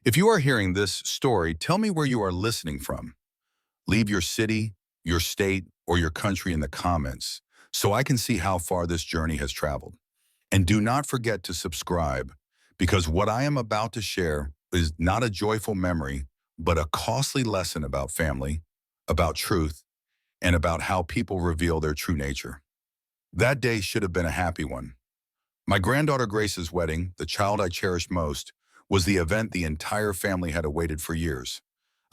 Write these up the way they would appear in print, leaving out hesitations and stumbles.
If you are hearing this story, tell me where you are listening from. Leave your city, your state, or your country in the comments so I can see how far this journey has traveled. And do not forget to subscribe because what I am about to share is not a joyful memory, but a costly lesson about family, about truth, and about how people reveal their true nature. That day should have been a happy one. My granddaughter Grace's wedding, the child I cherished most, was the event the entire family had awaited for years.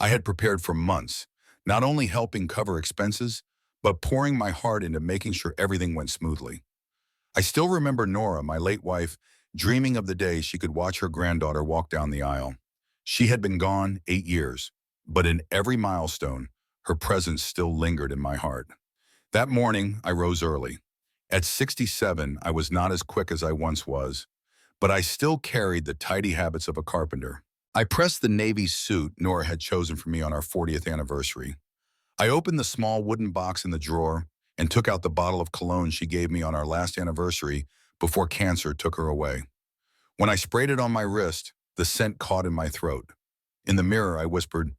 I had prepared for months, not only helping cover expenses, but pouring my heart into making sure everything went smoothly. I still remember Nora, my late wife, dreaming of the day she could watch her granddaughter walk down the aisle. She had been gone 8 years, but in every milestone, her presence still lingered in my heart. That morning, I rose early. At 67, I was not as quick as I once was, but I still carried the tidy habits of a carpenter. I pressed the navy suit Nora had chosen for me on our 40th anniversary. I opened the small wooden box in the drawer and took out the bottle of cologne she gave me on our last anniversary before cancer took her away. When I sprayed it on my wrist, the scent caught in my throat. In the mirror, I whispered,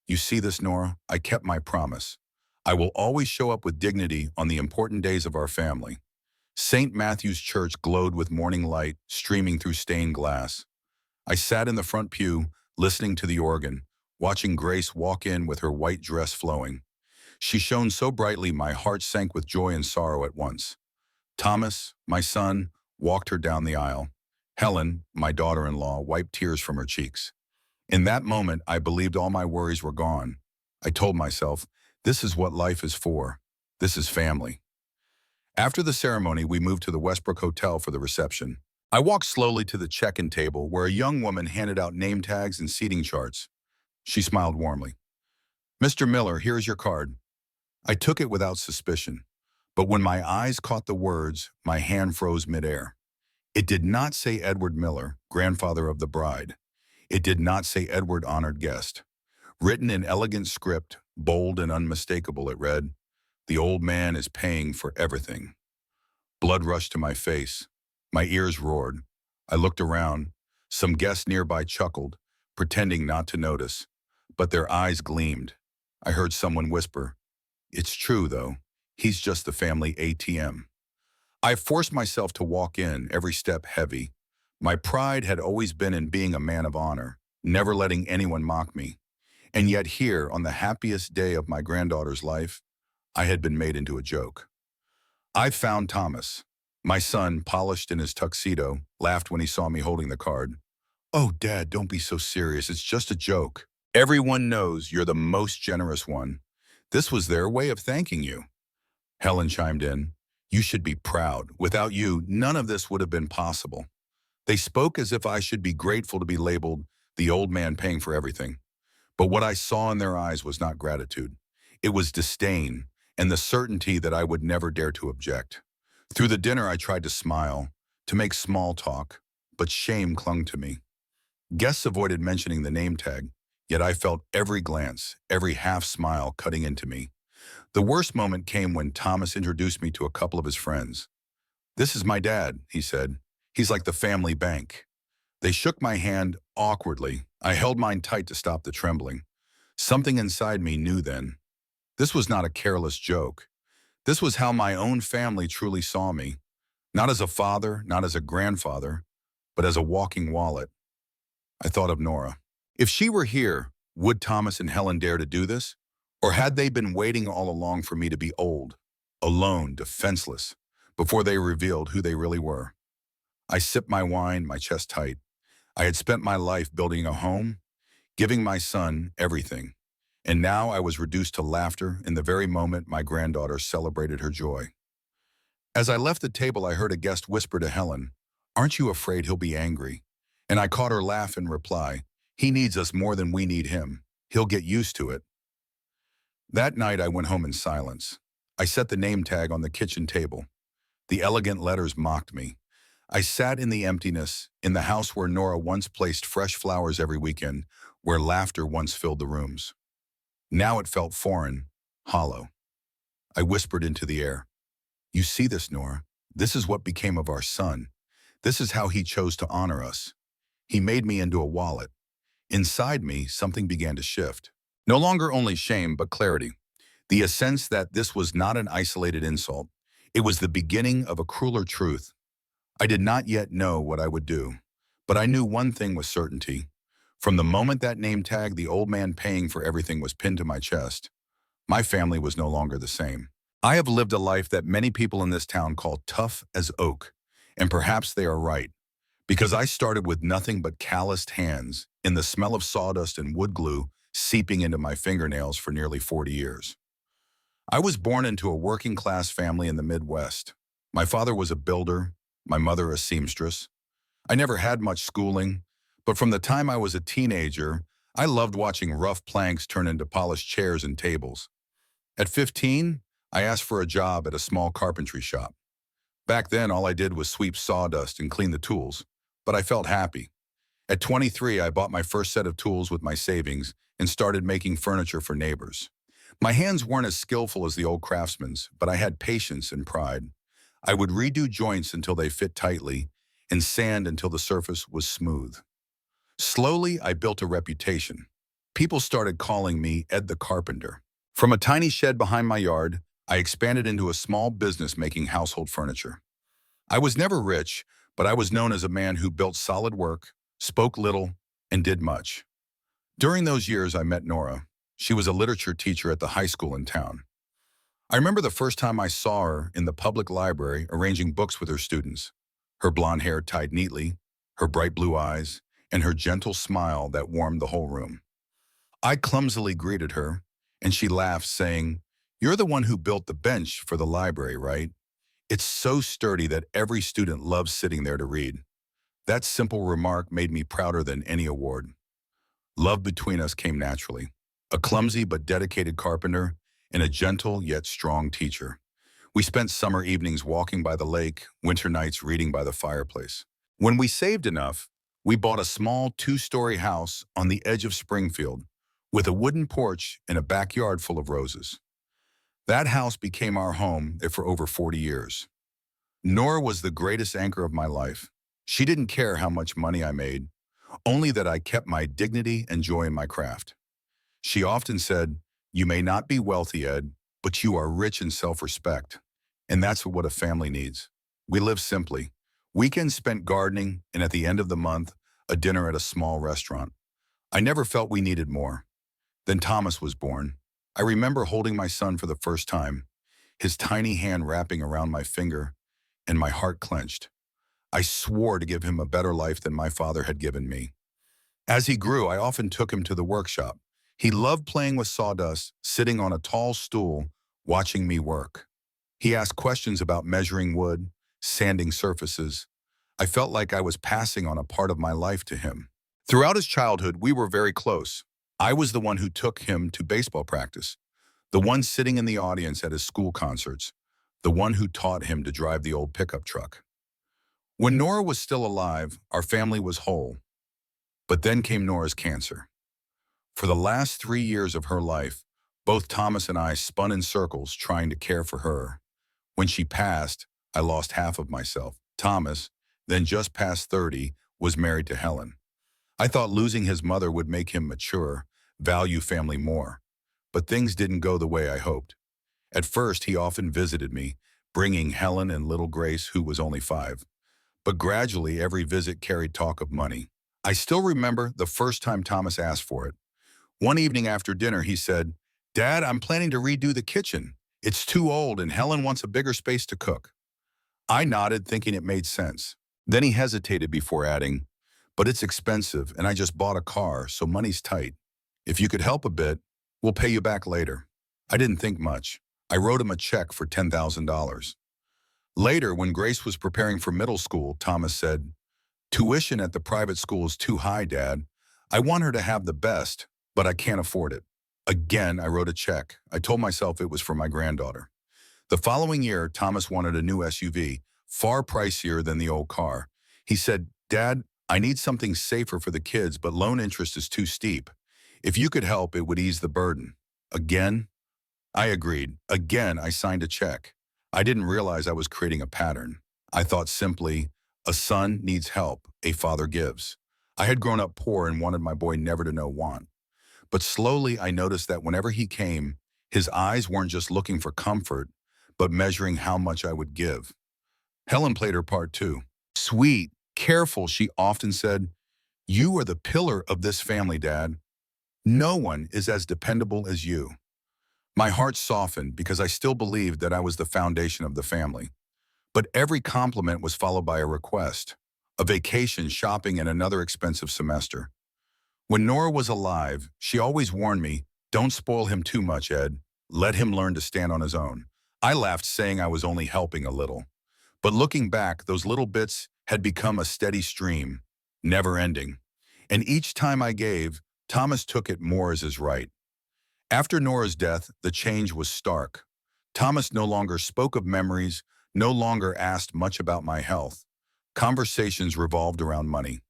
"You see this, Nora? I kept my promise. I will always show up with dignity on the important days of our family." St. Matthew's Church glowed with morning light streaming through stained glass. I sat in the front pew, listening to the organ, watching Grace walk in with her white dress flowing. She shone so brightly my heart sank with joy and sorrow at once. Thomas, my son, walked her down the aisle. Helen, my daughter-in-law, wiped tears from her cheeks. In that moment, I believed all my worries were gone. I told myself, this is what life is for. This is family. After the ceremony, we moved to the Westbrook Hotel for the reception. I walked slowly to the check-in table where a young woman handed out name tags and seating charts. She smiled warmly. "Mr. Miller, here is your card." I took it without suspicion, but when my eyes caught the words, my hand froze midair. It did not say Edward Miller, grandfather of the bride. It did not say Edward, honored guest. Written in elegant script, bold and unmistakable, it read, "The old man is paying for everything." Blood rushed to my face. My ears roared. I looked around. Some guests nearby chuckled, pretending not to notice, but their eyes gleamed. I heard someone whisper, "It's true, though. He's just the family ATM." I forced myself to walk in, every step heavy. My pride had always been in being a man of honor, never letting anyone mock me. And yet here, on the happiest day of my granddaughter's life, I had been made into a joke. I found Thomas. My son, polished in his tuxedo, laughed when he saw me holding the card. "Oh, Dad, don't be so serious. It's just a joke. Everyone knows you're the most generous one. This was their way of thanking you." Helen chimed in. "You should be proud. Without you, none of this would have been possible." They spoke as if I should be grateful to be labeled the old man paying for everything. But what I saw in their eyes was not gratitude. It was disdain and the certainty that I would never dare to object. Through the dinner, I tried to smile, to make small talk, but shame clung to me. Guests avoided mentioning the name tag, yet I felt every glance, every half smile cutting into me. The worst moment came when Thomas introduced me to a couple of his friends. "This is my dad," he said. "He's like the family bank." They shook my hand awkwardly. I held mine tight to stop the trembling. Something inside me knew then. This was not a careless joke. This was how my own family truly saw me. Not as a father, not as a grandfather, but as a walking wallet. I thought of Nora. If she were here, would Thomas and Helen dare to do this? Or had they been waiting all along for me to be old, alone, defenseless, before they revealed who they really were? I sipped my wine, my chest tight. I had spent my life building a home, giving my son everything. And now I was reduced to laughter in the very moment my granddaughter celebrated her joy. As I left the table, I heard a guest whisper to Helen, "Aren't you afraid he'll be angry?" And I caught her laugh in reply, "He needs us more than we need him. He'll get used to it." That night, I went home in silence. I set the name tag on the kitchen table. The elegant letters mocked me. I sat in the emptiness, in the house where Nora once placed fresh flowers every weekend, where laughter once filled the rooms. Now it felt foreign, hollow. I whispered into the air, "You see this, Nora? This is what became of our son. This is how he chose to honor us. He made me into a wallet. Inside me, something began to shift. No longer only shame, but clarity. The sense that this was not an isolated insult. It was the beginning of a crueler truth. I did not yet know what I would do, but I knew one thing with certainty. From the moment that name tag, the old man paying for everything, was pinned to my chest, my family was no longer the same. I have lived a life that many people in this town call tough as oak, and perhaps they are right, because I started with nothing but calloused hands in the smell of sawdust and wood glue seeping into my fingernails for nearly 40 years. I was born into a working-class family in the Midwest. My father was a builder, my mother a seamstress. I never had much schooling, but from the time I was a teenager, I loved watching rough planks turn into polished chairs and tables. At 15, I asked for a job at a small carpentry shop. Back then, all I did was sweep sawdust and clean the tools, but I felt happy. At 23, I bought my first set of tools with my savings and started making furniture for neighbors. My hands weren't as skillful as the old craftsmen's, but I had patience and pride. I would redo joints until they fit tightly and sand until the surface was smooth. Slowly, I built a reputation. People started calling me Ed the Carpenter. From a tiny shed behind my yard, I expanded into a small business making household furniture. I was never rich, but I was known as a man who built solid work, spoke little, and did much. During those years, I met Nora. She was a literature teacher at the high school in town. I remember the first time I saw her in the public library arranging books with her students. Her blonde hair tied neatly, her bright blue eyes, and her gentle smile that warmed the whole room. I clumsily greeted her, and she laughed, saying, "You're the one who built the bench for the library, right? It's so sturdy that every student loves sitting there to read." That simple remark made me prouder than any award. Love between us came naturally. A clumsy but dedicated carpenter and a gentle yet strong teacher. We spent summer evenings walking by the lake, winter nights reading by the fireplace. When we saved enough, we bought a small 2-story house on the edge of Springfield with a wooden porch and a backyard full of roses. That house became our home for over 40 years. Nora was the greatest anchor of my life. She didn't care how much money I made, only that I kept my dignity and joy in my craft. She often said, "You may not be wealthy, Ed, but you are rich in self-respect." And that's what a family needs. We live simply. Weekends spent gardening, and at the end of the month, a dinner at a small restaurant. I never felt we needed more. Then Thomas was born. I remember holding my son for the first time, his tiny hand wrapping around my finger, and my heart clenched. I swore to give him a better life than my father had given me. As he grew, I often took him to the workshop. He loved playing with sawdust, sitting on a tall stool, watching me work. He asked questions about measuring wood, sanding surfaces. I felt like I was passing on a part of my life to him. Throughout his childhood, we were very close. I was the one who took him to baseball practice, the one sitting in the audience at his school concerts, the one who taught him to drive the old pickup truck. When Nora was still alive, our family was whole. But then came Nora's cancer. For the last 3 years of her life, both Thomas and I spun in circles trying to care for her. When she passed, I lost half of myself. Thomas, then just past 30, was married to Helen. I thought losing his mother would make him mature, value family more. But things didn't go the way I hoped. At first, he often visited me, bringing Helen and little Grace, who was only 5. But gradually, every visit carried talk of money. I still remember the first time Thomas asked for it. One evening after dinner, he said, "Dad, I'm planning to redo the kitchen. It's too old and Helen wants a bigger space to cook." I nodded, thinking it made sense. Then he hesitated before adding, "But it's expensive and I just bought a car, so money's tight. If you could help a bit, we'll pay you back later." I didn't think much. I wrote him a check for $10,000. Later, when Grace was preparing for middle school, Thomas said, "Tuition at the private school is too high, Dad. I want her to have the best, but I can't afford it." Again, I wrote a check. I told myself it was for my granddaughter. The following year, Thomas wanted a new SUV, far pricier than the old car. He said, "Dad, I need something safer for the kids, but loan interest is too steep. If you could help, it would ease the burden." Again, I agreed. Again, I signed a check. I didn't realize I was creating a pattern. I thought simply, a son needs help, a father gives. I had grown up poor and wanted my boy never to know want. But slowly I noticed that whenever he came, his eyes weren't just looking for comfort, but measuring how much I would give. Helen played her part too. Sweet, careful, she often said, "You are the pillar of this family, Dad. No one is as dependable as you." My heart softened because I still believed that I was the foundation of the family. But every compliment was followed by a request, a vacation, shopping, and another expensive semester. When Nora was alive, she always warned me, "Don't spoil him too much, Ed. Let him learn to stand on his own." I laughed, saying I was only helping a little. But looking back, those little bits had become a steady stream, never ending. And each time I gave, Thomas took it more as his right. After Nora's death, the change was stark. Thomas no longer spoke of memories, no longer asked much about my health. Conversations revolved around money.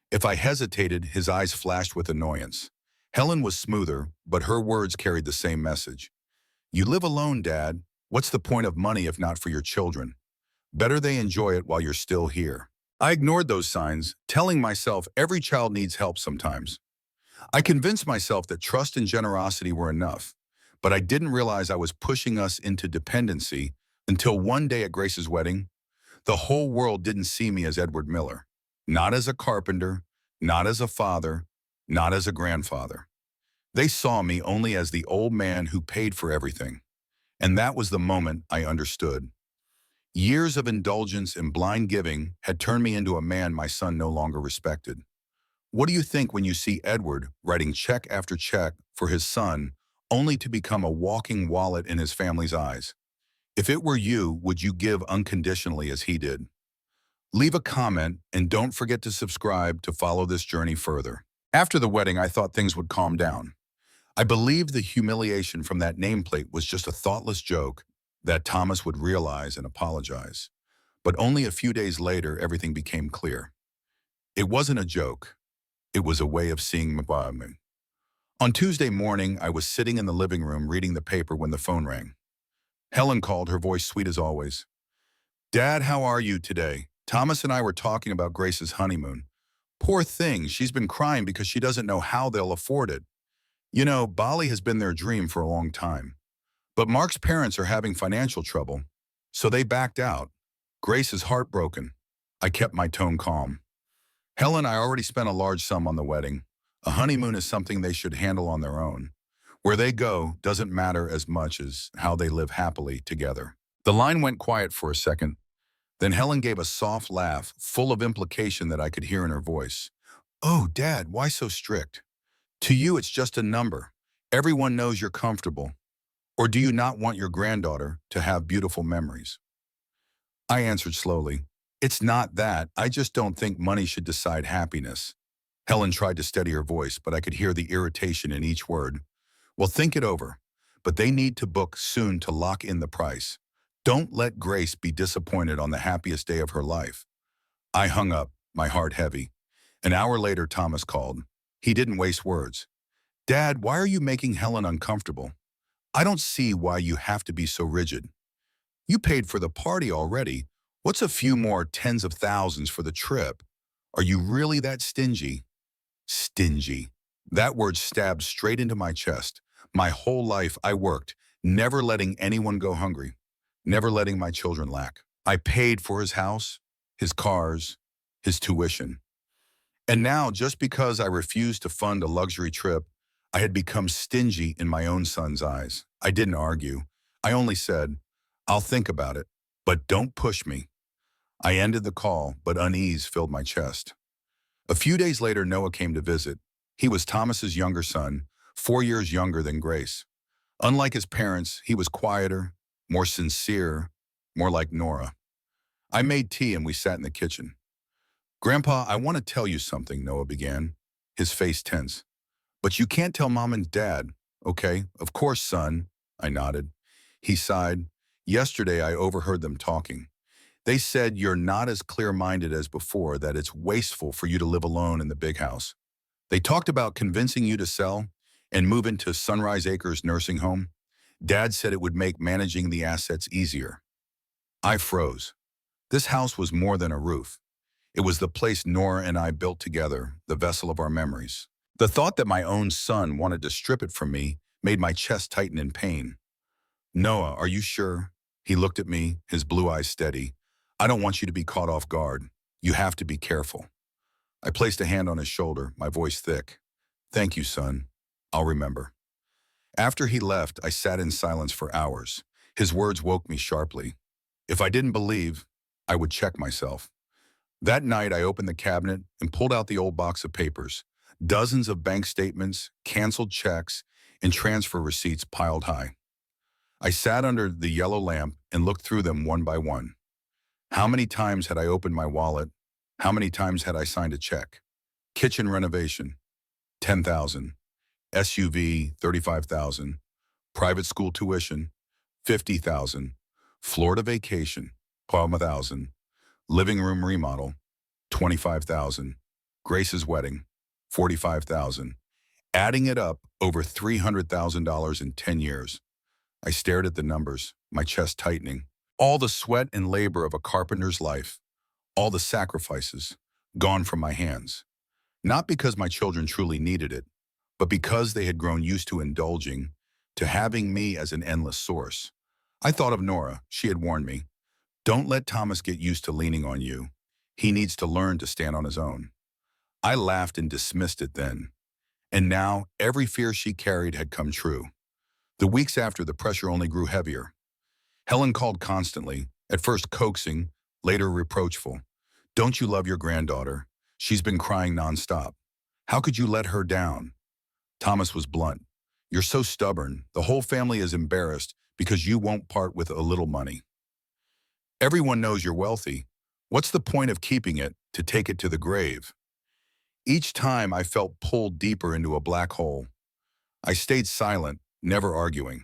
If I hesitated, his eyes flashed with annoyance. Helen was smoother, but her words carried the same message. "You live alone, Dad. What's the point of money if not for your children? Better they enjoy it while you're still here." I ignored those signs, telling myself every child needs help sometimes. I convinced myself that trust and generosity were enough, but I didn't realize I was pushing us into dependency until one day at Grace's wedding. The whole world didn't see me as Edward Miller, not as a carpenter, not as a father, not as a grandfather. They saw me only as the old man who paid for everything. And that was the moment I understood. Years of indulgence and blind giving had turned me into a man my son no longer respected. What do you think when you see Edward writing check after check for his son, only to become a walking wallet in his family's eyes? If it were you, would you give unconditionally as he did? Leave a comment and don't forget to subscribe to follow this journey further. After the wedding, I thought things would calm down. I believed the humiliation from that nameplate was just a thoughtless joke that Thomas would realize and apologize. But only a few days later, everything became clear. It wasn't a joke. It was a way of seeing me. On Tuesday morning, I was sitting in the living room reading the paper when the phone rang. Helen called, her voice sweet as always. "Dad, how are you today? Thomas and I were talking about Grace's honeymoon. Poor thing, she's been crying because she doesn't know how they'll afford it. You know, Bali has been their dream for a long time. But Mark's parents are having financial trouble, so they backed out. Grace is heartbroken." I kept my tone calm. "Helen, I already spent a large sum on the wedding. A honeymoon is something they should handle on their own. Where they go doesn't matter as much as how they live happily together." The line went quiet for a second. Then Helen gave a soft laugh, full of implication that I could hear in her voice. "Oh, Dad, why so strict? To you, it's just a number. Everyone knows you're comfortable. Or do you not want your granddaughter to have beautiful memories?" I answered slowly, "It's not that. I just don't think money should decide happiness." Helen tried to steady her voice, but I could hear the irritation in each word. "Well, think it over. But they need to book soon to lock in the price. Don't let Grace be disappointed on the happiest day of her life." I hung up, my heart heavy. An hour later, Thomas called. He didn't waste words. "Dad, why are you making Helen uncomfortable? I don't see why you have to be so rigid. You paid for the party already. What's a few more tens of thousands for the trip? Are you really that stingy?" Stingy. That word stabbed straight into my chest. My whole life I worked, never letting anyone go hungry, never letting my children lack. I paid for his house, his cars, his tuition. And now, just because I refused to fund a luxury trip, I had become stingy in my own son's eyes. I didn't argue. I only said, "I'll think about it, but don't push me." I ended the call, but unease filled my chest. A few days later, Noah came to visit. He was Thomas's younger son, 4 years younger than Grace. Unlike his parents, he was quieter, more sincere, more like Nora. I made tea and we sat in the kitchen. "Grandpa, I want to tell you something," Noah began, his face tense. "But you can't tell Mom and Dad." "Okay, of course, son," I nodded. He sighed. "Yesterday I overheard them talking. They said you're not as clear-minded as before, that it's wasteful for you to live alone in the big house. They talked about convincing you to sell and move into Sunrise Acres nursing home. Dad said it would make managing the assets easier." I froze. This house was more than a roof. It was the place Nora and I built together, the vessel of our memories. The thought that my own son wanted to strip it from me made my chest tighten in pain. Noah, are you sure? He looked at me, his blue eyes steady. I don't want you to be caught off guard. You have to be careful. I placed a hand on his shoulder, my voice thick. Thank you, son. I'll remember. After he left, I sat in silence for hours. His words woke me sharply. If I didn't believe, I would check myself. That night, I opened the cabinet and pulled out the old box of papers. Dozens of bank statements, canceled checks, and transfer receipts piled high. I sat under the yellow lamp and looked through them one by one. How many times had I opened my wallet? How many times had I signed a check? Kitchen renovation, 10,000. SUV, 35,000. Private school tuition, 50,000. Florida vacation, 12,000. Living room remodel, 25,000. Grace's wedding, 45,000. Adding it up, over $300,000 in 10 years. I stared at the numbers, my chest tightening. All the sweat and labor of a carpenter's life, all the sacrifices, gone from my hands. Not because my children truly needed it, but because they had grown used to indulging, to having me as an endless source. I thought of Nora. She had warned me. Don't let Thomas get used to leaning on you. He needs to learn to stand on his own. I laughed and dismissed it then. And now, every fear she carried had come true. The weeks after, the pressure only grew heavier. Helen called constantly, at first coaxing, later reproachful. Don't you love your granddaughter? She's been crying nonstop. How could you let her down? Thomas was blunt. You're so stubborn. The whole family is embarrassed because you won't part with a little money. Everyone knows you're wealthy. What's the point of keeping it to take it to the grave? Each time I felt pulled deeper into a black hole. I stayed silent, never arguing.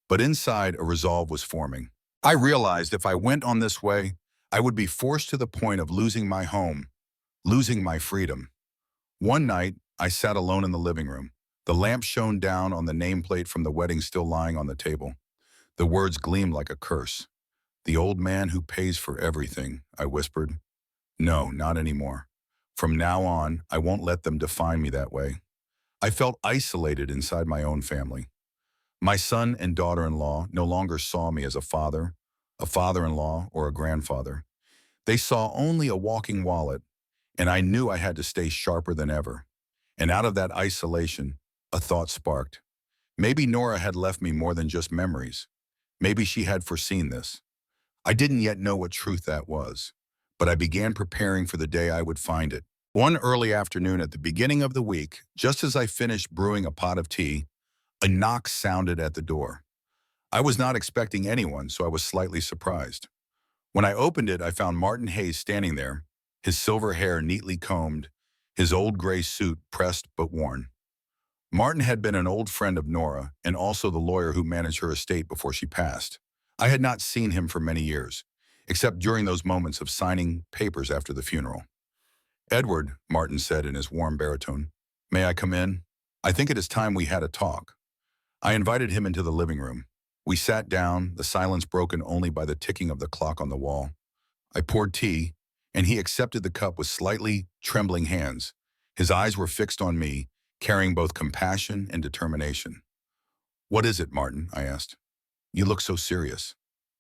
But inside, a resolve was forming. I realized if I went on this way, I would be forced to the point of losing my home, losing my freedom. One night, I sat alone in the living room. The lamp shone down on the nameplate from the wedding still lying on the table. The words gleamed like a curse. The old man who pays for everything, I whispered. No, not anymore. From now on, I won't let them define me that way. I felt isolated inside my own family. My son and daughter-in-law no longer saw me as a father-in-law, or a grandfather. They saw only a walking wallet, and I knew I had to stay sharper than ever. And out of that isolation, a thought sparked. Maybe Nora had left me more than just memories. Maybe she had foreseen this. I didn't yet know what truth that was, but I began preparing for the day I would find it. One early afternoon at the beginning of the week, just as I finished brewing a pot of tea, a knock sounded at the door. I was not expecting anyone, so I was slightly surprised. When I opened it, I found Martin Hayes standing there, his silver hair neatly combed, his old gray suit pressed but worn. Martin had been an old friend of Nora and also the lawyer who managed her estate before she passed. I had not seen him for many years, except during those moments of signing papers after the funeral. Edward, Martin said in his warm baritone, may I come in? I think it is time we had a talk. I invited him into the living room. We sat down, the silence broken only by the ticking of the clock on the wall. I poured tea, and he accepted the cup with slightly trembling hands. His eyes were fixed on me, carrying both compassion and determination. What is it, Martin? I asked. You look so serious.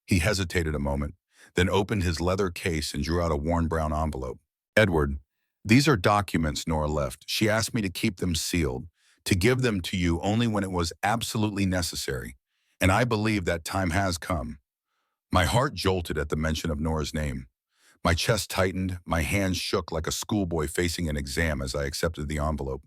He hesitated a moment, then opened his leather case and drew out a worn brown envelope. Edward, these are documents Nora left. She asked me to keep them sealed, to give them to you only when it was absolutely necessary, and I believe that time has come. My heart jolted at the mention of Nora's name. My chest tightened, my hands shook like a schoolboy facing an exam as I accepted the envelope.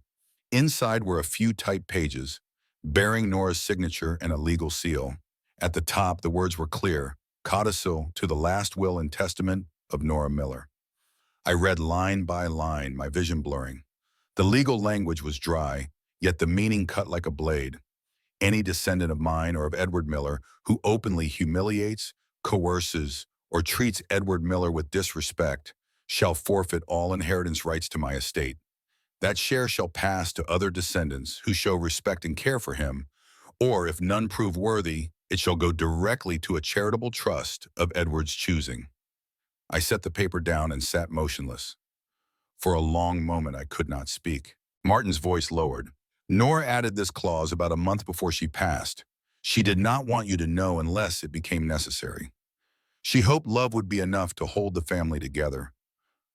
Inside were a few typed pages, bearing Nora's signature and a legal seal. At the top, the words were clear, codicil to the last will and testament of Nora Miller. I read line by line, my vision blurring. The legal language was dry, yet the meaning cut like a blade. Any descendant of mine or of Edward Miller who openly humiliates, coerces, or treats Edward Miller with disrespect shall forfeit all inheritance rights to my estate. That share shall pass to other descendants who show respect and care for him, or if none prove worthy, it shall go directly to a charitable trust of Edward's choosing. I set the paper down and sat motionless. For a long moment, I could not speak. Martin's voice lowered. Nora added this clause about a month before she passed. She did not want you to know unless it became necessary. She hoped love would be enough to hold the family together,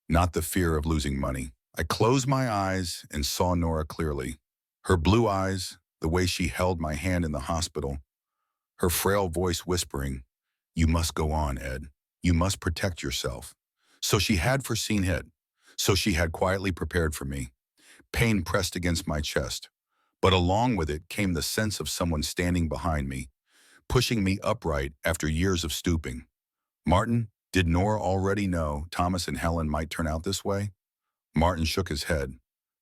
not the fear of losing money. I closed my eyes and saw Nora clearly. Her blue eyes, the way she held my hand in the hospital, her frail voice whispering, "You must go on, Ed. You must protect yourself." So she had foreseen it. So she had quietly prepared for me. Pain pressed against my chest. But along with it came the sense of someone standing behind me, pushing me upright after years of stooping. Martin, did Nora already know Thomas and Helen might turn out this way? Martin shook his head.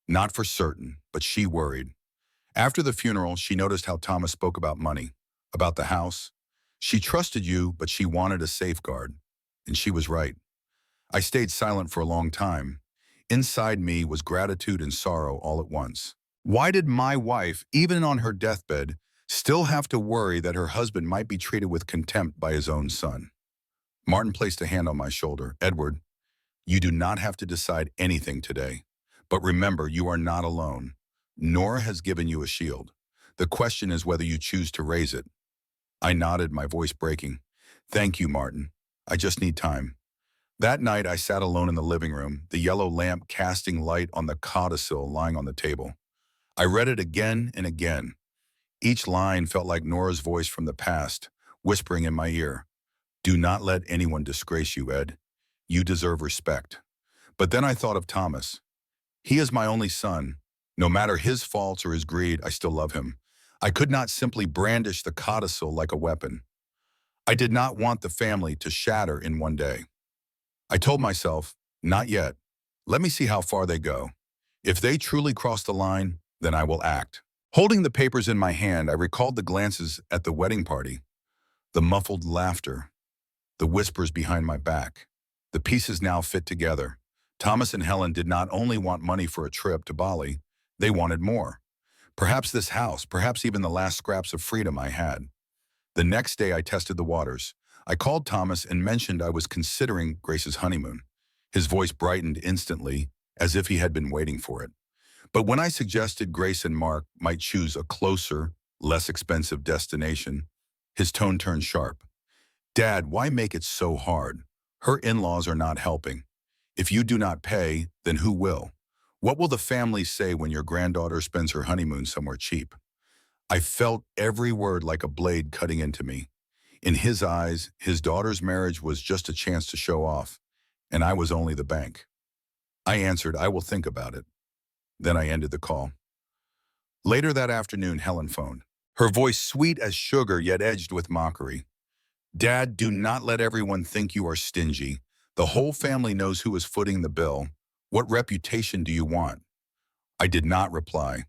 Not for certain, but she worried. After the funeral, she noticed how Thomas spoke about money, about the house. She trusted you, but she wanted a safeguard. And she was right. I stayed silent for a long time. Inside me was gratitude and sorrow all at once. Why did my wife, even on her deathbed, still have to worry that her husband might be treated with contempt by his own son? Martin placed a hand on my shoulder. Edward, you do not have to decide anything today. But remember, you are not alone. Nora has given you a shield. The question is whether you choose to raise it. I nodded, my voice breaking. Thank you, Martin. I just need time. That night, I sat alone in the living room, the yellow lamp casting light on the codicil lying on the table. I read it again and again. Each line felt like Nora's voice from the past, whispering in my ear. Do not let anyone disgrace you, Ed. You deserve respect. But then I thought of Thomas. He is my only son. No matter his faults or his greed, I still love him. I could not simply brandish the codicil like a weapon. I did not want the family to shatter in one day. I told myself, not yet. Let me see how far they go. If they truly cross the line, then I will act. Holding the papers in my hand, I recalled the glances at the wedding party, the muffled laughter, the whispers behind my back. The pieces now fit together. Thomas and Helen did not only want money for a trip to Bali, they wanted more. Perhaps this house, perhaps even the last scraps of freedom I had. The next day I tested the waters. I called Thomas and mentioned I was considering Grace's honeymoon. His voice brightened instantly, as if he had been waiting for it. But when I suggested Grace and Mark might choose a closer, less expensive destination, his tone turned sharp. Dad, why make it so hard? Her in-laws are not helping. If you do not pay, then who will? What will the family say when your granddaughter spends her honeymoon somewhere cheap? I felt every word like a blade cutting into me. In his eyes, his daughter's marriage was just a chance to show off, and I was only the bank. I answered, I will think about it. Then I ended the call. Later that afternoon, Helen phoned. Her voice sweet as sugar, yet edged with mockery. Dad, do not let everyone think you are stingy. The whole family knows who is footing the bill. What reputation do you want? I did not reply.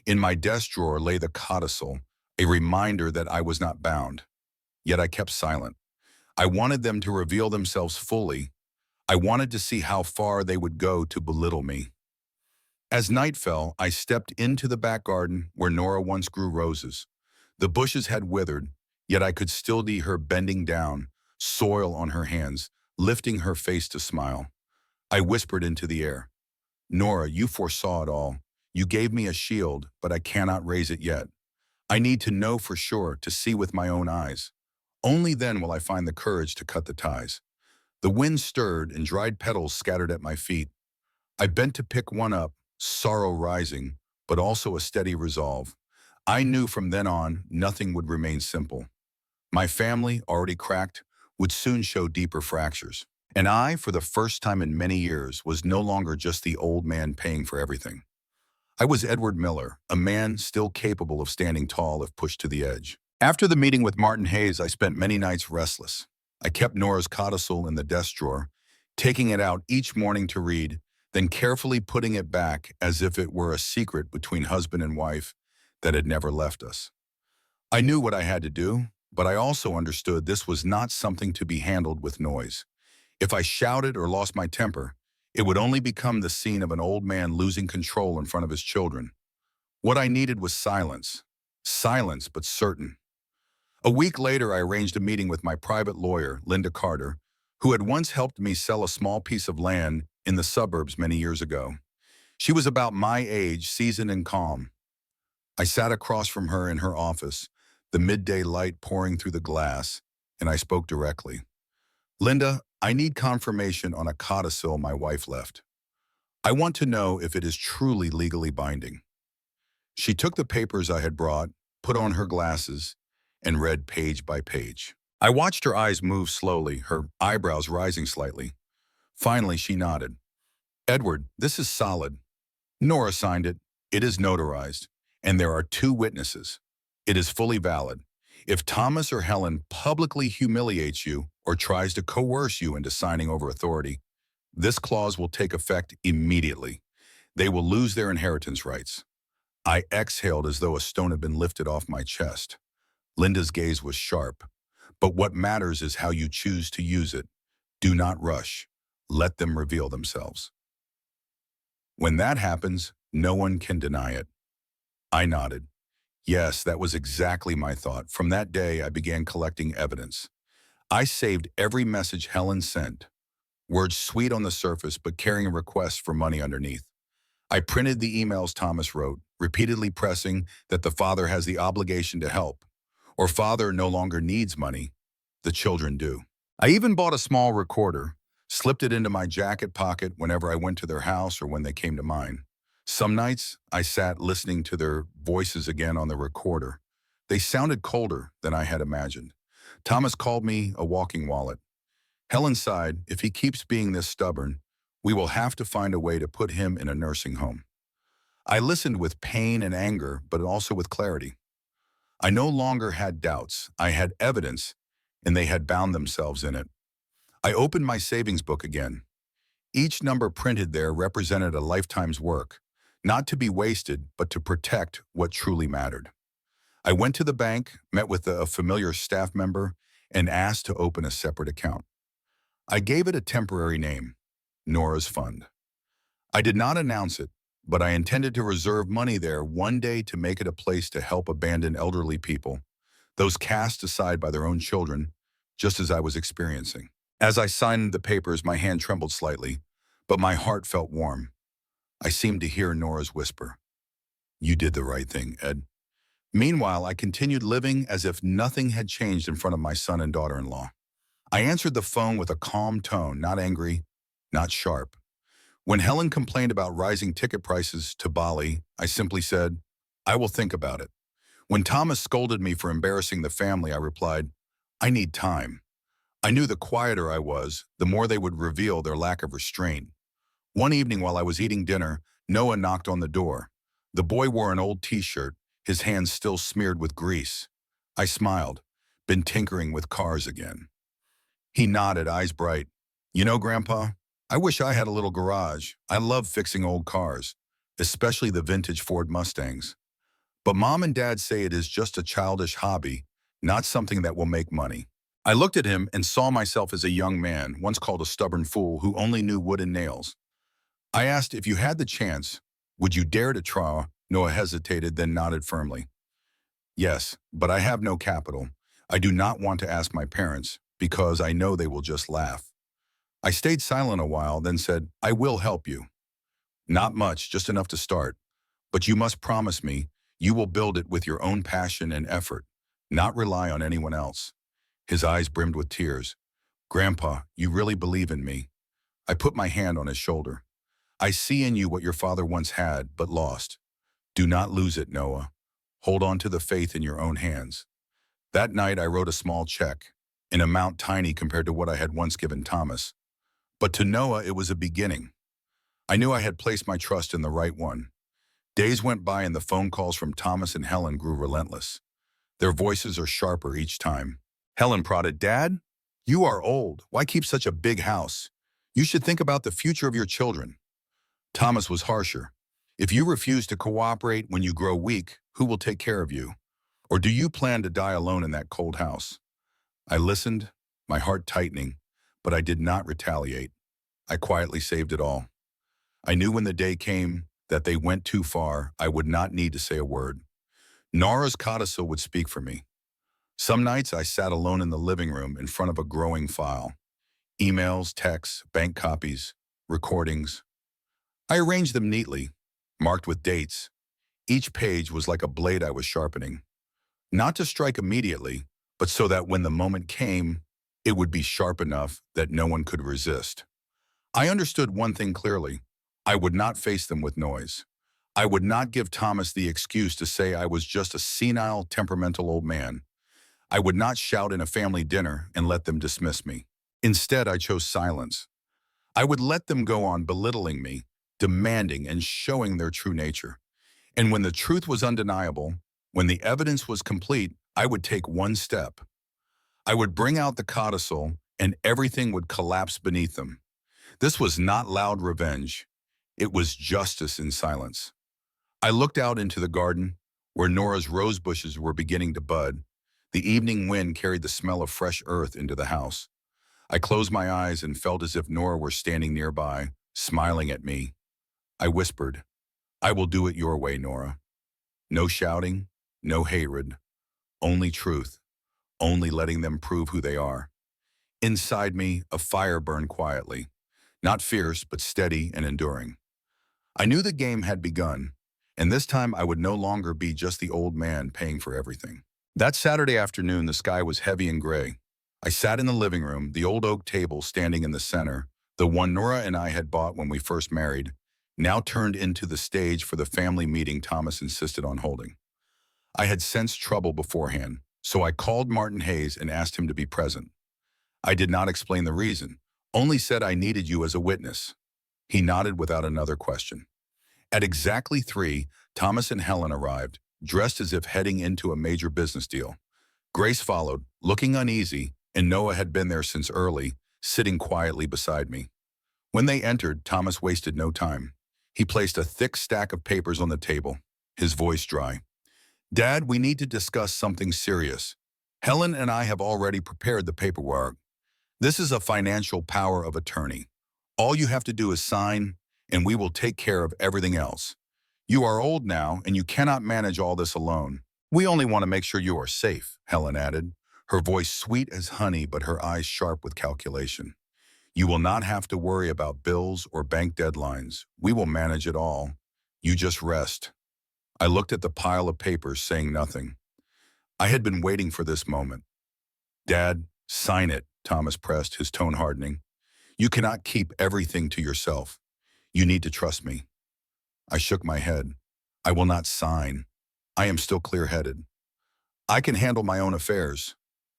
In my desk drawer lay the codicil, a reminder that I was not bound. Yet I kept silent. I wanted them to reveal themselves fully. I wanted to see how far they would go to belittle me. As night fell, I stepped into the back garden where Nora once grew roses. The bushes had withered, yet I could still see her bending down, soil on her hands, lifting her face to smile. I whispered into the air, Nora, you foresaw it all. You gave me a shield, but I cannot raise it yet. I need to know for sure, to see with my own eyes. Only then will I find the courage to cut the ties. The wind stirred and dried petals scattered at my feet. I bent to pick one up, sorrow rising, but also a steady resolve. I knew from then on nothing would remain simple. My family, already cracked, would soon show deeper fractures. And I, for the first time in many years, was no longer just the old man paying for everything. I was Edward Miller, a man still capable of standing tall if pushed to the edge. After the meeting with Martin Hayes, I spent many nights restless. I kept Nora's codicil in the desk drawer, taking it out each morning to read, then carefully putting it back as if it were a secret between husband and wife that had never left us. I knew what I had to do, but I also understood this was not something to be handled with noise. If I shouted or lost my temper, it would only become the scene of an old man losing control in front of his children. What I needed was silence. Silence, but certain. A week later, I arranged a meeting with my private lawyer, Linda Carter, who had once helped me sell a small piece of land in the suburbs many years ago. She was about my age, seasoned and calm. I sat across from her in her office, the midday light pouring through the glass, and I spoke directly. Linda, I need confirmation on a codicil my wife left. I want to know if it is truly legally binding. She took the papers I had brought, put on her glasses, and read page by page. I watched her eyes move slowly, her eyebrows rising slightly. Finally, she nodded. Edward, this is solid. Nora signed it. It is notarized. And there are two witnesses. It is fully valid. If Thomas or Helen publicly humiliates you or tries to coerce you into signing over authority, this clause will take effect immediately. They will lose their inheritance rights. I exhaled as though a stone had been lifted off my chest. Linda's gaze was sharp. But what matters is how you choose to use it. Do not rush. Let them reveal themselves. When that happens, no one can deny it. I nodded. Yes, that was exactly my thought. From that day, I began collecting evidence. I saved every message Helen sent. Words sweet on the surface, but carrying requests for money underneath. I printed the emails Thomas wrote, repeatedly pressing that the father has the obligation to help, or father no longer needs money, the children do. I even bought a small recorder, slipped it into my jacket pocket whenever I went to their house or when they came to mine. Some nights, I sat listening to their voices again on the recorder. They sounded colder than I had imagined. Thomas called me a walking wallet. Helen sighed, if he keeps being this stubborn, we will have to find a way to put him in a nursing home. I listened with pain and anger, but also with clarity. I no longer had doubts. I had evidence, and they had bound themselves in it. I opened my savings book again. Each number printed there represented a lifetime's work, not to be wasted, but to protect what truly mattered. I went to the bank, met with a familiar staff member, and asked to open a separate account. I gave it a temporary name, Nora's Fund. I did not announce it, but I intended to reserve money there one day to make it a place to help abandoned elderly people, those cast aside by their own children, just as I was experiencing. As I signed the papers, my hand trembled slightly, but my heart felt warm. I seemed to hear Nora's whisper, "You did the right thing, Ed." Meanwhile, I continued living as if nothing had changed in front of my son and daughter-in-law. I answered the phone with a calm tone, not angry, not sharp. When Helen complained about rising ticket prices to Bali, I simply said, "I will think about it." When Thomas scolded me for embarrassing the family, I replied, "I need time." I knew the quieter I was, the more they would reveal their lack of restraint. One evening while I was eating dinner, Noah knocked on the door. The boy wore an old t-shirt, his hands still smeared with grease. I smiled, been tinkering with cars again. He nodded, eyes bright. "You know, Grandpa, I wish I had a little garage. I love fixing old cars, especially the vintage Ford Mustangs. But Mom and Dad say it is just a childish hobby, not something that will make money." I looked at him and saw myself as a young man, once called a stubborn fool who only knew wood and nails. I asked, if you had the chance, would you dare to try? Noah hesitated, then nodded firmly. "Yes, but I have no capital. I do not want to ask my parents, because I know they will just laugh." I stayed silent a while, then said, "I will help you. Not much, just enough to start. But you must promise me you will build it with your own passion and effort, not rely on anyone else." His eyes brimmed with tears. "Grandpa, you really believe in me." I put my hand on his shoulder. "I see in you what your father once had, but lost. Do not lose it, Noah. Hold on to the faith in your own hands." That night I wrote a small check, an amount tiny compared to what I had once given Thomas. But to Noah it was a beginning. I knew I had placed my trust in the right one. Days went by and the phone calls from Thomas and Helen grew relentless. Their voices are sharper each time. Helen prodded, "Dad, you are old. Why keep such a big house? You should think about the future of your children." Thomas was harsher. "If you refuse to cooperate when you grow weak, who will take care of you? Or do you plan to die alone in that cold house?" I listened, my heart tightening, but I did not retaliate. I quietly saved it all. I knew when the day came that they went too far, I would not need to say a word. Nora's codicil would speak for me. Some nights I sat alone in the living room in front of a growing file. Emails, texts, bank copies, recordings. I arranged them neatly, marked with dates. Each page was like a blade I was sharpening, not to strike immediately, but so that when the moment came, it would be sharp enough that no one could resist. I understood one thing clearly. I would not face them with noise. I would not give Thomas the excuse to say I was just a senile, temperamental old man. I would not shout in a family dinner and let them dismiss me. Instead, I chose silence. I would let them go on belittling me, demanding and showing their true nature. And when the truth was undeniable, when the evidence was complete, I would take one step. I would bring out the codicil and everything would collapse beneath them. This was not loud revenge. It was justice in silence. I looked out into the garden, where Nora's rose bushes were beginning to bud. The evening wind carried the smell of fresh earth into the house. I closed my eyes and felt as if Nora were standing nearby, smiling at me. I whispered, "I will do it your way, Nora." No shouting, no hatred, only truth, only letting them prove who they are. Inside me, a fire burned quietly, not fierce, but steady and enduring. I knew the game had begun, and this time I would no longer be just the old man paying for everything. That Saturday afternoon, the sky was heavy and gray. I sat in the living room, the old oak table standing in the center, the one Nora and I had bought when we first married, now turned into the stage for the family meeting Thomas insisted on holding. I had sensed trouble beforehand, so I called Martin Hayes and asked him to be present. I did not explain the reason, only said I needed you as a witness. He nodded without another question. At exactly 3, Thomas and Helen arrived, dressed as if heading into a major business deal. Grace followed, looking uneasy, and Noah had been there since early, sitting quietly beside me. When they entered, Thomas wasted no time. He placed a thick stack of papers on the table, his voice dry. "Dad, we need to discuss something serious. Helen and I have already prepared the paperwork. This is a financial power of attorney. All you have to do is sign, and we will take care of everything else. You are old now, and you cannot manage all this alone. We only want to make sure you are safe," Helen added, her voice sweet as honey but her eyes sharp with calculation. "You will not have to worry about bills or bank deadlines. We will manage it all. You just rest." I looked at the pile of papers, saying nothing. I had been waiting for this moment. "Dad, sign it," Thomas pressed, his tone hardening. "You cannot keep everything to yourself. You need to trust me." I shook my head. "I will not sign. I am still clear-headed." "I can handle my own affairs."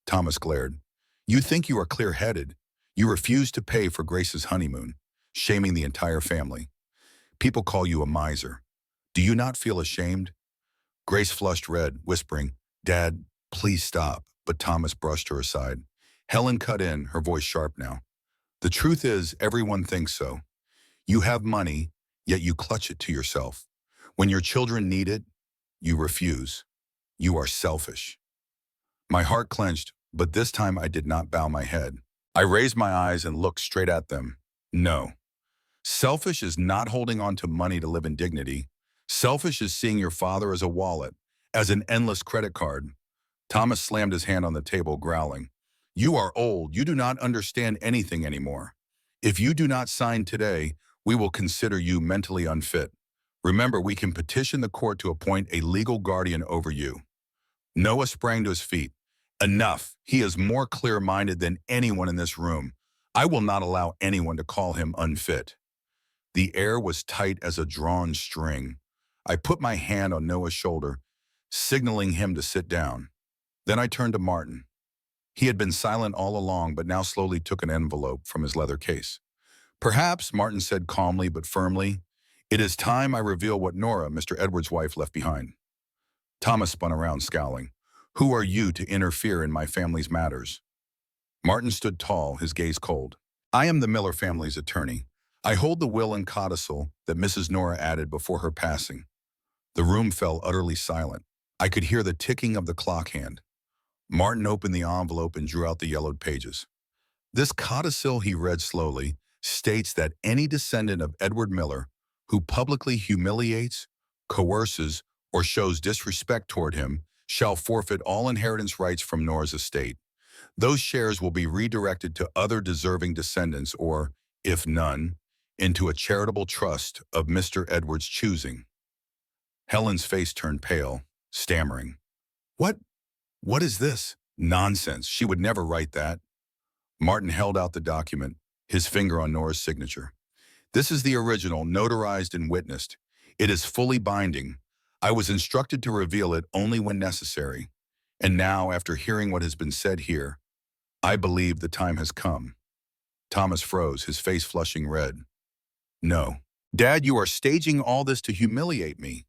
Thomas glared. "You think you are clear-headed. You refuse to pay for Grace's honeymoon, shaming the entire family. People call you a miser. Do you not feel ashamed?" Grace flushed red, whispering, "Dad, please stop," but Thomas brushed her aside. Helen cut in, her voice sharp now. "The truth is, everyone thinks so. You have money, yet you clutch it to yourself. When your children need it, you refuse. You are selfish." My heart clenched, but this time I did not bow my head. I raised my eyes and looked straight at them. No. Selfish is not holding on to money to live in dignity. Selfish is seeing your father as a wallet, as an endless credit card. Thomas slammed his hand on the table, growling. "You are old. You do not understand anything anymore. If you do not sign today, we will consider you mentally unfit. Remember, we can petition the court to appoint a legal guardian over you." Noah sprang to his feet. "Enough. He is more clear-minded than anyone in this room. I will not allow anyone to call him unfit." The air was tight as a drawn string. I put my hand on Noah's shoulder, signaling him to sit down. Then I turned to Martin. He had been silent all along, but now slowly took an envelope from his leather case. "Perhaps," Martin said calmly but firmly, "it is time I reveal what Nora, Mr. Edwards' wife, left behind." Thomas spun around, scowling. "Who are you to interfere in my family's matters?" Martin stood tall, his gaze cold. "I am the Miller family's attorney. I hold the will and codicil that Mrs. Nora added before her passing." The room fell utterly silent. I could hear the ticking of the clock hand. Martin opened the envelope and drew out the yellowed pages. "This codicil," he read slowly, "states that any descendant of Edward Miller who publicly humiliates, coerces, or shows disrespect toward him shall forfeit all inheritance rights from Nora's estate. Those shares will be redirected to other deserving descendants or, if none, into a charitable trust of Mr. Edwards' choosing. Helen's face turned pale, stammering. What? What is this? Nonsense. She would never write that. Martin held out the document, his finger on Nora's signature. This is the original, notarized and witnessed. It is fully binding. I was instructed to reveal it only when necessary. And now, after hearing what has been said here, I believe the time has come. Thomas froze, his face flushing red. No. Dad, you are staging all this to humiliate me.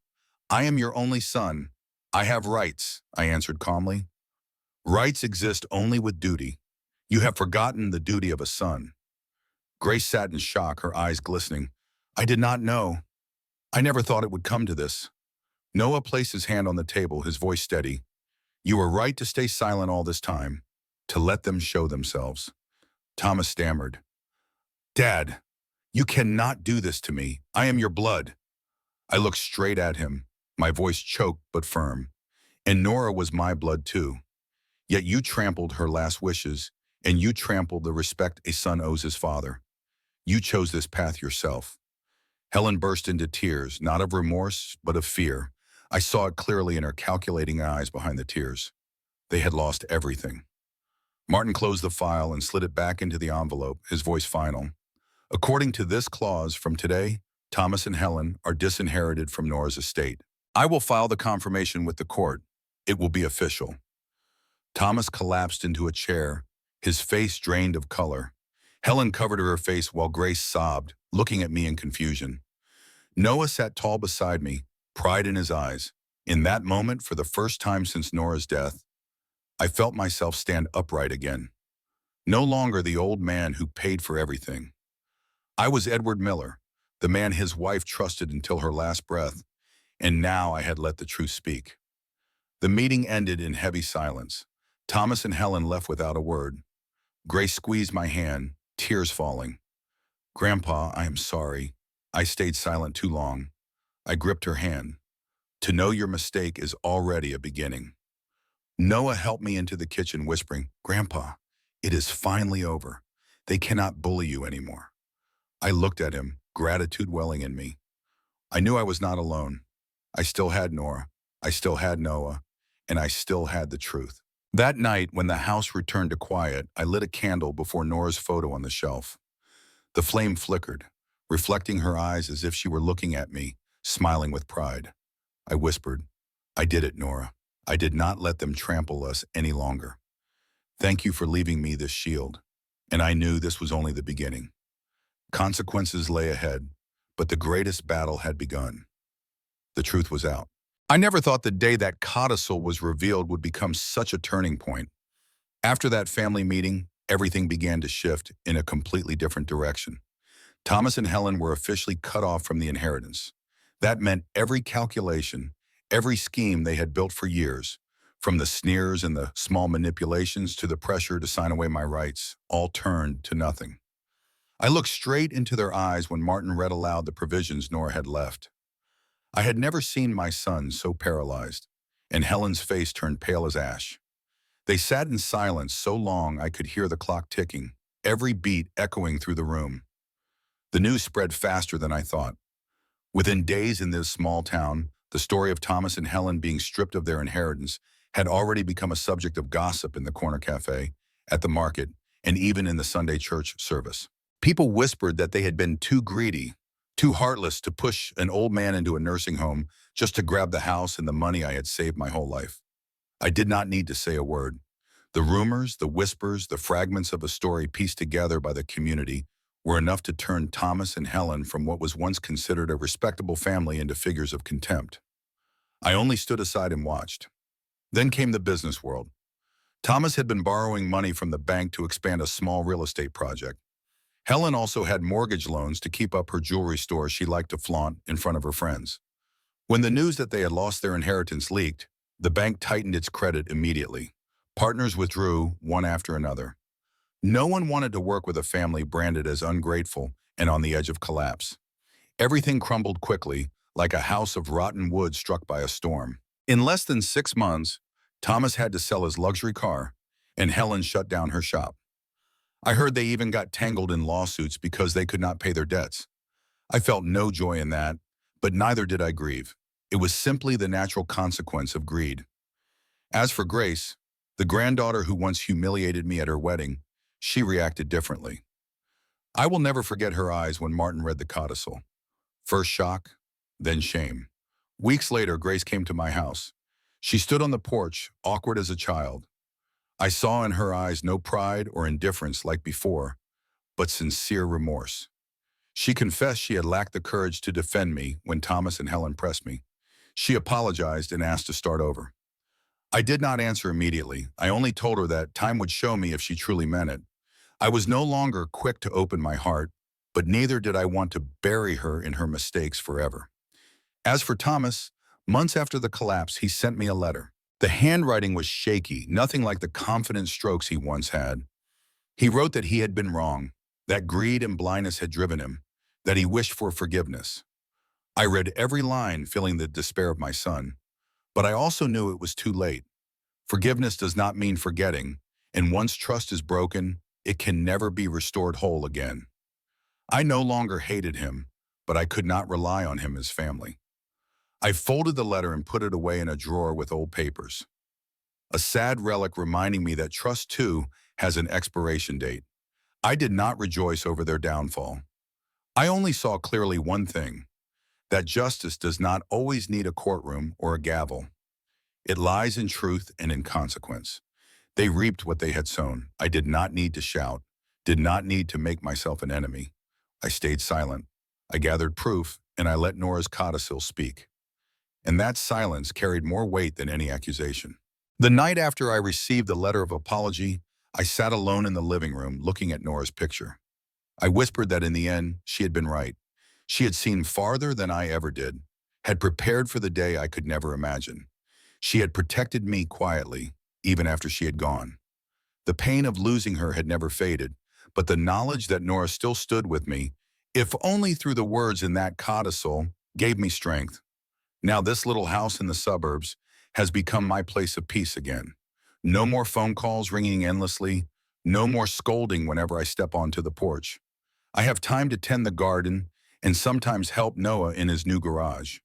I am your only son. I have rights, I answered calmly. Rights exist only with duty. You have forgotten the duty of a son. Grace sat in shock, her eyes glistening. I did not know. I never thought it would come to this. Noah placed his hand on the table, his voice steady. You were right to stay silent all this time, to let them show themselves. Thomas stammered. Dad, you cannot do this to me. I am your blood. I looked straight at him, my voice choked but firm. And Nora was my blood too. Yet you trampled her last wishes, and you trampled the respect a son owes his father. You chose this path yourself. Helen burst into tears, not of remorse, but of fear. I saw it clearly in her calculating eyes behind the tears. They had lost everything. Martin closed the file and slid it back into the envelope, his voice final. According to this clause, from today, Thomas and Helen are disinherited from Nora's estate. I will file the confirmation with the court. It will be official. Thomas collapsed into a chair, his face drained of color. Helen covered her face while Grace sobbed, looking at me in confusion. Noah sat tall beside me, pride in his eyes. In that moment, for the first time since Nora's death, I felt myself stand upright again. No longer the old man who paid for everything. I was Edward Miller, the man his wife trusted until her last breath, and now I had let the truth speak. The meeting ended in heavy silence. Thomas and Helen left without a word. Grace squeezed my hand, tears falling. Grandpa, I am sorry. I stayed silent too long. I gripped her hand. To know your mistake is already a beginning. Noah helped me into the kitchen, whispering, Grandpa, it is finally over. They cannot bully you anymore. I looked at him, gratitude welling in me. I knew I was not alone. I still had Nora, I still had Noah, and I still had the truth. That night, when the house returned to quiet, I lit a candle before Nora's photo on the shelf. The flame flickered, reflecting her eyes as if she were looking at me, smiling with pride. I whispered, I did it, Nora. I did not let them trample us any longer. Thank you for leaving me this shield. And I knew this was only the beginning. Consequences lay ahead, but the greatest battle had begun. The truth was out. I never thought the day that codicil was revealed would become such a turning point. After that family meeting, everything began to shift in a completely different direction. Thomas and Helen were officially cut off from the inheritance. That meant every calculation, every scheme they had built for years, from the sneers and the small manipulations to the pressure to sign away my rights, all turned to nothing. I looked straight into their eyes when Martin read aloud the provisions Nora had left. I had never seen my son so paralyzed, and Helen's face turned pale as ash. They sat in silence so long I could hear the clock ticking, every beat echoing through the room. The news spread faster than I thought. Within days in this small town, the story of Thomas and Helen being stripped of their inheritance had already become a subject of gossip in the corner cafe, at the market, and even in the Sunday church service. People whispered that they had been too greedy, too heartless to push an old man into a nursing home just to grab the house and the money I had saved my whole life. I did not need to say a word. The rumors, the whispers, the fragments of a story pieced together by the community were enough to turn Thomas and Helen from what was once considered a respectable family into figures of contempt. I only stood aside and watched. Then came the business world. Thomas had been borrowing money from the bank to expand a small real estate project. Helen also had mortgage loans to keep up her jewelry store she liked to flaunt in front of her friends. When the news that they had lost their inheritance leaked, the bank tightened its credit immediately. Partners withdrew, one after another. No one wanted to work with a family branded as ungrateful and on the edge of collapse. Everything crumbled quickly, like a house of rotten wood struck by a storm. In less than 6 months, Thomas had to sell his luxury car, and Helen shut down her shop. I heard they even got tangled in lawsuits because they could not pay their debts. I felt no joy in that, but neither did I grieve. It was simply the natural consequence of greed. As for Grace, the granddaughter who once humiliated me at her wedding, she reacted differently. I will never forget her eyes when Martin read the codicil. First shock, then shame. Weeks later, Grace came to my house. She stood on the porch, awkward as a child. I saw in her eyes no pride or indifference like before, but sincere remorse. She confessed she had lacked the courage to defend me when Thomas and Helen pressed me. She apologized and asked to start over. I did not answer immediately. I only told her that time would show me if she truly meant it. I was no longer quick to open my heart, but neither did I want to bury her in her mistakes forever. As for Thomas, months after the collapse, he sent me a letter. The handwriting was shaky, nothing like the confident strokes he once had. He wrote that he had been wrong, that greed and blindness had driven him, that he wished for forgiveness. I read every line, feeling the despair of my son, but I also knew it was too late. Forgiveness does not mean forgetting, and once trust is broken, it can never be restored whole again. I no longer hated him, but I could not rely on him as family. I folded the letter and put it away in a drawer with old papers. A sad relic reminding me that trust too has an expiration date. I did not rejoice over their downfall. I only saw clearly one thing, that justice does not always need a courtroom or a gavel. It lies in truth and in consequence. They reaped what they had sown. I did not need to shout, did not need to make myself an enemy. I stayed silent. I gathered proof, and I let Nora's codicil speak. And that silence carried more weight than any accusation. The night after I received the letter of apology, I sat alone in the living room looking at Nora's picture. I whispered that in the end, she had been right. She had seen farther than I ever did, had prepared for the day I could never imagine. She had protected me quietly, even after she had gone. The pain of losing her had never faded, but the knowledge that Nora still stood with me, if only through the words in that codicil, gave me strength. Now this little house in the suburbs has become my place of peace again. No more phone calls ringing endlessly, no more scolding whenever I step onto the porch. I have time to tend the garden and sometimes help Noah in his new garage.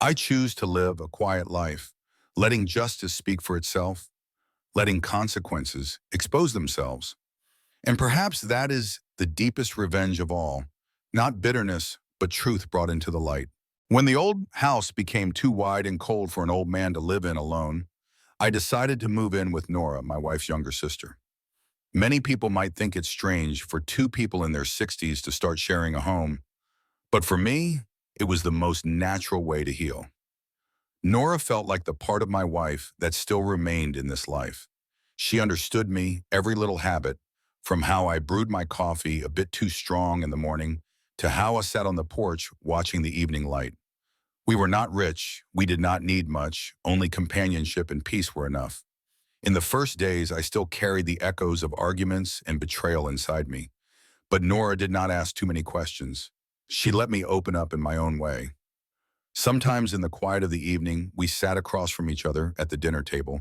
I choose to live a quiet life, letting justice speak for itself, letting consequences expose themselves. And perhaps that is the deepest revenge of all, not bitterness, but truth brought into the light. When the old house became too wide and cold for an old man to live in alone, I decided to move in with Nora, my wife's younger sister. Many people might think it's strange for two people in their 60s to start sharing a home, but for me, it was the most natural way to heal. Nora felt like the part of my wife that still remained in this life. She understood me, every little habit, from how I brewed my coffee a bit too strong in the morning to how I sat on the porch watching the evening light. We were not rich, we did not need much, only companionship and peace were enough. In the first days, I still carried the echoes of arguments and betrayal inside me. But Nora did not ask too many questions. She let me open up in my own way. Sometimes in the quiet of the evening, we sat across from each other at the dinner table,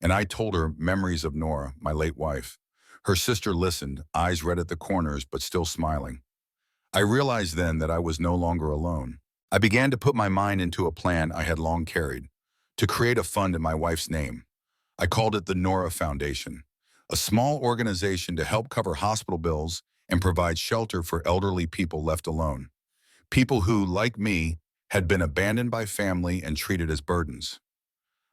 and I told her memories of Nora, my late wife. Her sister listened, eyes red at the corners, but still smiling. I realized then that I was no longer alone. I began to put my mind into a plan I had long carried, to create a fund in my wife's name. I called it the Nora Foundation, a small organization to help cover hospital bills and provide shelter for elderly people left alone. People who, like me, had been abandoned by family and treated as burdens.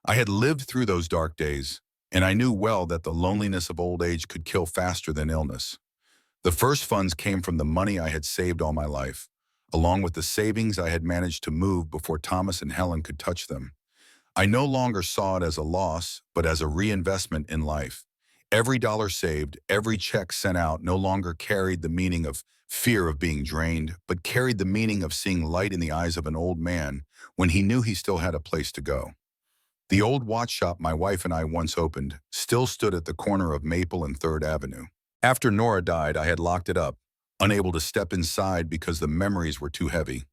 I had lived through those dark days, and I knew well that the loneliness of old age could kill faster than illness. The first funds came from the money I had saved all my life, along with the savings I had managed to move before Thomas and Helen could touch them. I no longer saw it as a loss, but as a reinvestment in life. Every dollar saved, every check sent out no longer carried the meaning of fear of being drained, but carried the meaning of seeing light in the eyes of an old man when he knew he still had a place to go. The old watch shop my wife and I once opened still stood at the corner of Maple and 3rd Avenue. After Nora died, I had locked it up, unable to step inside because the memories were too heavy.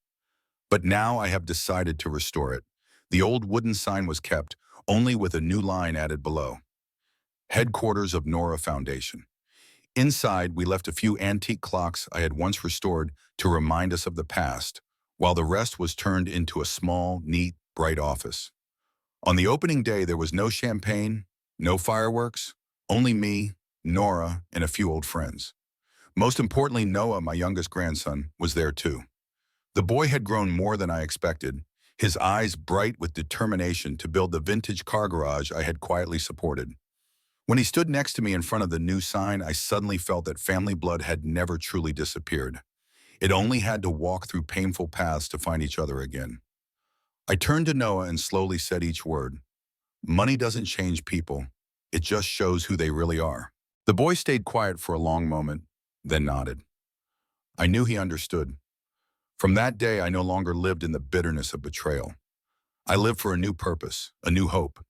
But now I have decided to restore it. The old wooden sign was kept, only with a new line added below. Headquarters of Nora Foundation. Inside, we left a few antique clocks I had once restored to remind us of the past, while the rest was turned into a small, neat, bright office. On the opening day, there was no champagne, no fireworks, only me, Nora, and a few old friends. Most importantly, Noah, my youngest grandson, was there too. The boy had grown more than I expected, his eyes bright with determination to build the vintage car garage I had quietly supported. When he stood next to me in front of the new sign, I suddenly felt that family blood had never truly disappeared. It only had to walk through painful paths to find each other again. I turned to Noah and slowly said each word. Money doesn't change people. It just shows who they really are. The boy stayed quiet for a long moment, then nodded. I knew he understood. From that day, I no longer lived in the bitterness of betrayal. I lived for a new purpose, a new hope.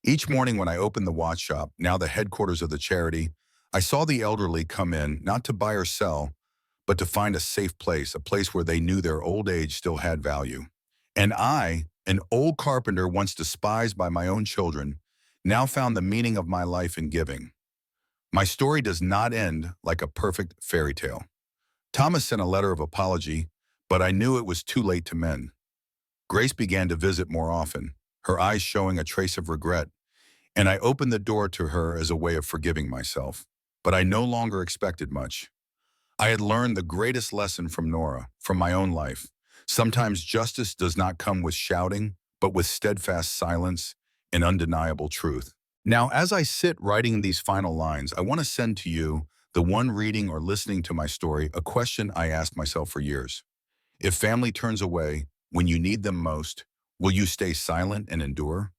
Each morning when I opened the watch shop, now the headquarters of the charity, I saw the elderly come in, not to buy or sell, but to find a safe place, a place where they knew their old age still had value. And I, an old carpenter once despised by my own children, now found the meaning of my life in giving. My story does not end like a perfect fairy tale. Thomas sent a letter of apology, but I knew it was too late to mend. Grace began to visit more often, her eyes showing a trace of regret, and I opened the door to her as a way of forgiving myself. But I no longer expected much. I had learned the greatest lesson from Nora, from my own life. Sometimes justice does not come with shouting, but with steadfast silence and undeniable truth. Now, as I sit writing these final lines, I want to send to you, the one reading or listening to my story, a question I asked myself for years. If family turns away when you need them most, will you stay silent and endure?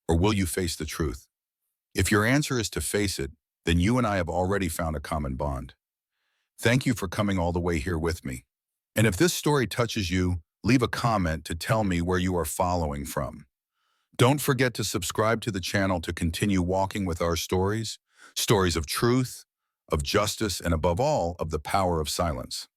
Or will you face the truth? If your answer is to face it, then you and I have already found a common bond. Thank you for coming all the way here with me. And if this story touches you, leave a comment to tell me where you are following from. Don't forget to subscribe to the channel to continue walking with our stories, stories of truth, of justice, and above all, of the power of silence.